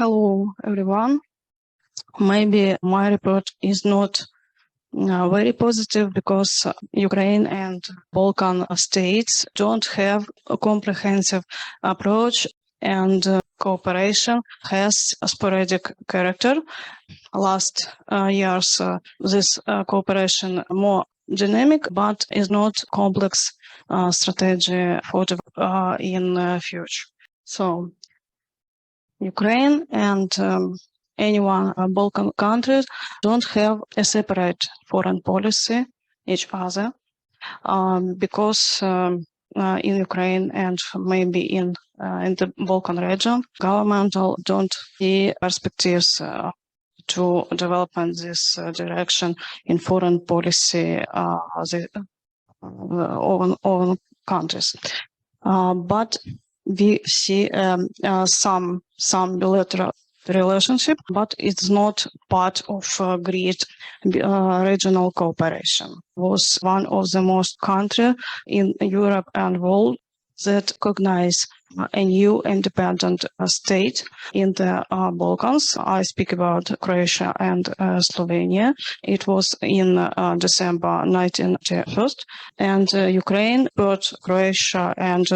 Hello, everyone. Maybe my report is not very positive because Ukraine and Balkan states don't have a comprehensive approach, and cooperation has a sporadic character. Last years, this cooperation more dynamic, but is not complex strategy for in future. So Ukraine and anyone Balkan countries don't have a separate foreign policy each other because in Ukraine and maybe in the Balkan region, governmental don't see perspectives to develop in this direction in foreign policy own countries. But we see some bilateral relationship, but it's not part of great regional cooperation. Was one of the most countries in Europe and world that recognize a new independent state in the Balkans. I speak about Croatia and Slovenia. It was in December 1991, and Ukraine brought Croatia and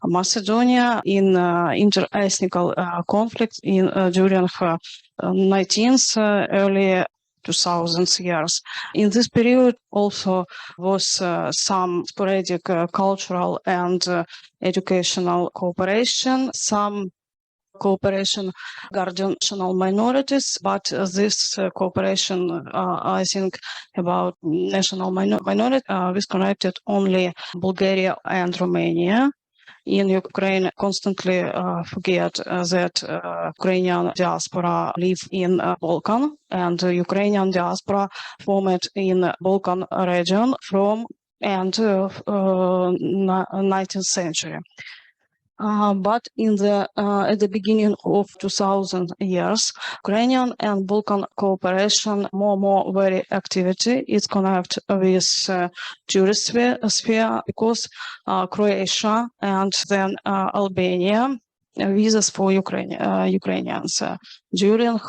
Macedonia in inter-ethnic conflict during 19th early 2000s years. In this period also was some sporadic cultural and educational cooperation, some cooperation regarding national minorities, but this cooperation, I think, about national minority was connected only Bulgaria and Romania. In Ukraine, constantly forget that Ukrainian diaspora live in Balkan, and Ukrainian diaspora formed in Balkan region from end of 19th century. But at the beginning of 2000 years, Ukrainian and Balkan cooperation more very activity is connected with tourist sphere because Croatia and then Albania visas for Ukrainians during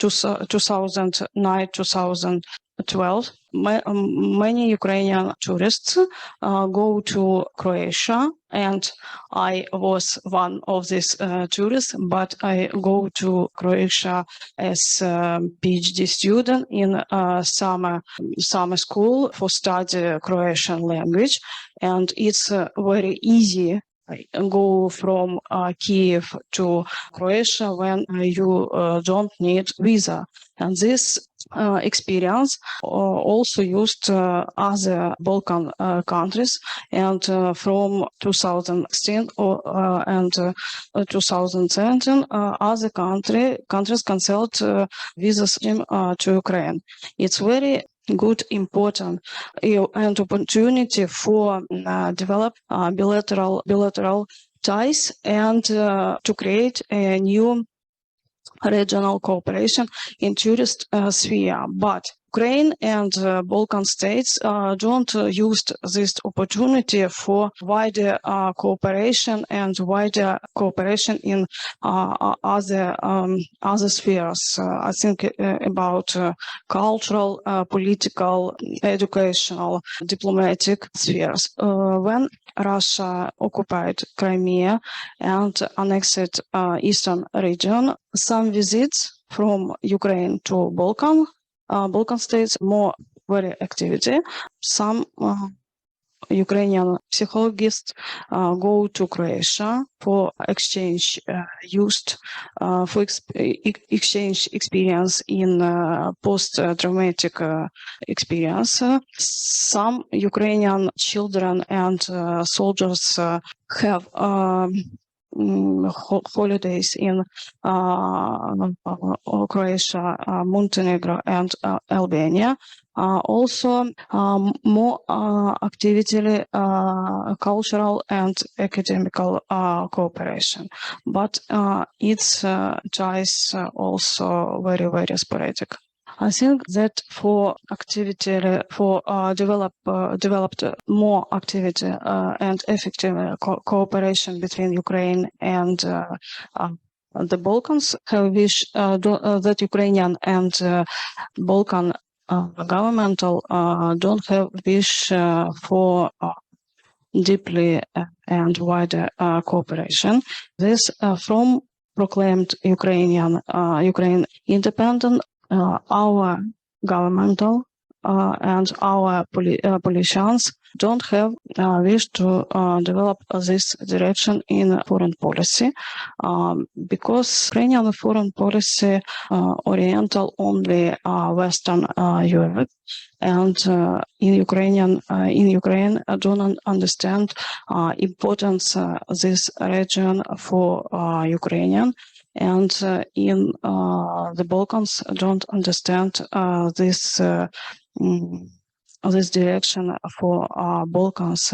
2009-2012. Many Ukrainian tourists go to Croatia, and I was one of these tourists, but I go to Croatia as a PhD student in summer school for study Croatian language, and it's very easy. Go from Kiev to Croatia when you don't need visa, and this experience also used other Balkan countries, and from 2016 and 2017 other countries canceled visas to Ukraine. It's very good, important, and opportunity for develop bilateral ties and to create a new regional cooperation in tourist sphere. But Ukraine and Balkan states don't use this opportunity for wider cooperation and wider cooperation in other spheres. I think about cultural, political, educational, diplomatic spheres. When Russia occupied Crimea and annexed eastern region, some visits from Ukraine to Balkan states more very activity. Some Ukrainian psychologists go to Croatia for exchange exchange experience in post-traumatic experience. Some Ukrainian children and soldiers have holidays in Croatia, Montenegro, and Albania. Also, more activity, cultural and academical cooperation, but its ties also very, very sporadic. I think that for activity, for developed more activity and effective cooperation between Ukraine and the Balkans have wished that Ukrainian and Balkan governmental don't have wish for deeply and wider cooperation. This from proclaimed Ukraine independent, our governmental and our politicians don't have wish to develop this direction in foreign policy, because Ukrainian foreign policy oriental only Western Europe, and in Ukraine don't understand importance this region for Ukrainian, and in the Balkans don't understand this this direction for Balkans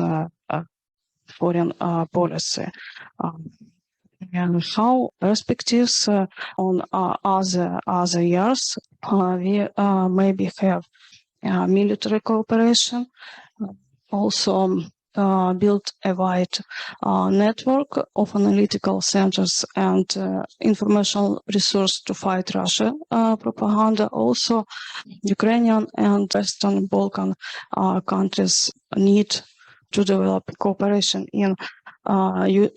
foreign policy. And how perspectives on other years, we maybe have military cooperation, also built a wide network of analytical centers and informational resource to fight Russia propaganda. Also, Ukrainian and Western Balkan countries need to develop cooperation in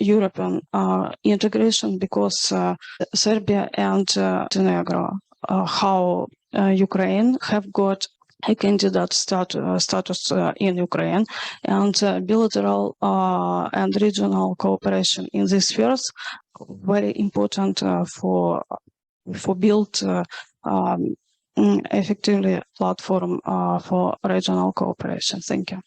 European integration, because Serbia and Montenegro, how Ukraine have got a candidate status in Ukraine, and bilateral and regional cooperation in these spheres very important for build effectively platform for regional cooperation. Thank you.